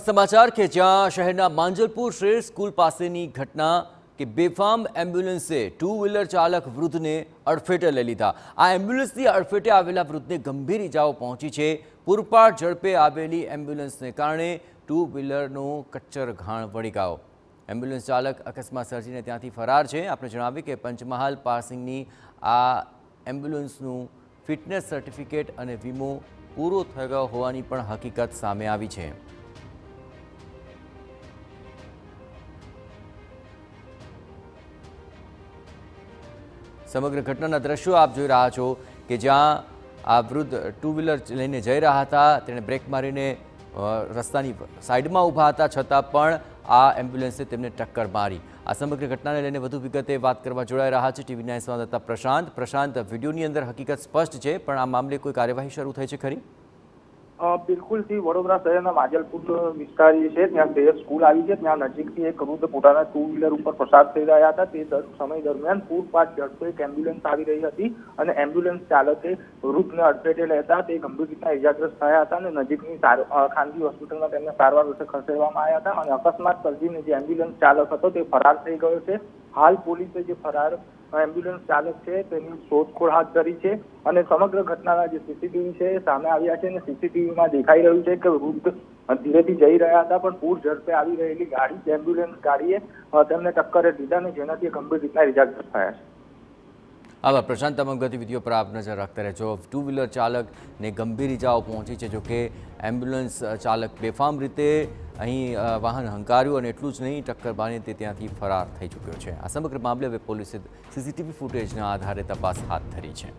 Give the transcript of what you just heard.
અમદાવાદથી સમાચાર કે જ્યાં શહેરના માંજલપુર શેર સ્કૂલ પાસેની ઘટના કે બેફામ એમ્બ્યુલન્સે ટુ વ્હીલર ચાલક વૃદ્ધને અડફેટે લઈ લીધા। આ એમ્બ્યુલન્સની અડફેટે આવેલા વૃદ્ધને ગંભીર ઇજાઓ પહોંચી છે। પૂરપાટ ઝડપે આવેલી એમ્બ્યુલન્સને કારણે ટુ વ્હીલરનો કચ્ચર ઘાણ વળી ગયો। એમ્બ્યુલન્સ ચાલક અકસ્માત સર્જીને ત્યાંથી ફરાર છે। આપણે જણાવીએ કે પંચમહાલ પાસિંગની આ એમ્બ્યુલન્સનું ફિટનેસ સર્ટિફિકેટ અને વીમો પૂરો થયો હોવાની પણ હકીકત સામે આવી છે। સમગ્ર ઘટનાના દ્રશ્યો આપ જોઈ રહ્યા છો કે જ્યાં આ વૃદ્ધ ટુ વ્હીલર લઈને જઈ રહ્યા હતા। તેણે બ્રેક મારીને રસ્તાની સાઈડમાં ઊભા હતા, છતાં પણ આ એમ્બ્યુલન્સે તેમને ટક્કર મારી। આ સમગ્ર ઘટનાને લઈને વધુ વિગતે વાત કરવા જોડાઈ રહ્યા છે ટીવી 9 સંવાદદાતા પ્રશાંત। વિડીયોની અંદર હકીકત સ્પષ્ટ છે, પણ આ મામલે કોઈ કાર્યવાહી શરૂ થઈ છે ખરી? બિલકુલ થી વડોદરા શહેરના માજલપુર વિસ્તાર છે ત્યાં શહેર સ્કૂલ આવી છે। ત્યાં નજીકથી એક વૃદ્ધ પોતાના ટુ વ્હીલર ઉપર પસાર થઈ રહ્યા હતા। તે સમય દરમિયાન પૂરપાટ ઝડપે એક એમ્બ્યુલન્સ આવી રહી હતી અને એમ્બ્યુલન્સ ચાલકે વૃદ્ધને અડફેટે લેતા તે ગંભીર રીતના ઇજાગ્રસ્ત થયા હતા અને નજીકની ખાનગી હોસ્પિટલમાં તેમને સારવાર અર્થે ખસેડવામાં આવ્યા હતા અને અકસ્માત સર્જીને જે એમ્બ્યુલન્સ ચાલક હતો તે ફરાર થઈ ગયો છે। હાલ પોલીસે જે ફરાર એમ્બ્યુલન્સ ચાલક છે તેની શોધખોળ હાથ ધરી છે અને સમગ્ર ઘટનાના જે સીસીટીવી છે સામે આવ્યા છે અને સીસીટીવીમાં દેખાઈ રહ્યું છે કે વૃદ્ધ ધીરેથી જઈ રહ્યા હતા, પણ પૂર ઝડપે આવી રહેલી ગાડી એમ્બ્યુલન્સ ગાડીએ તેમને ટક્કરે દીધા અને જેનાથી ગંભીર રીતના ઇજાગ્રસ્ત થયા છે। આભાર પ્રશાંત। તમામ ગતિવિધિઓ પર આપ નજર રાખતા રહેજો। ટુ વ્હીલર ચાલકને ગંભીર ઇજાઓ પહોંચી છે, જોકે એમ્બ્યુલન્સ ચાલક બેફામ રીતે અહીં વાહન હંકાર્યું અને એટલું જ નહીં, ટક્કર મારીને તે ત્યાંથી ફરાર થઈ ચૂક્યો છે। આ સમગ્ર મામલે હવે પોલીસે સીસીટીવી ફૂટેજના આધારે તપાસ હાથ ધરી છે।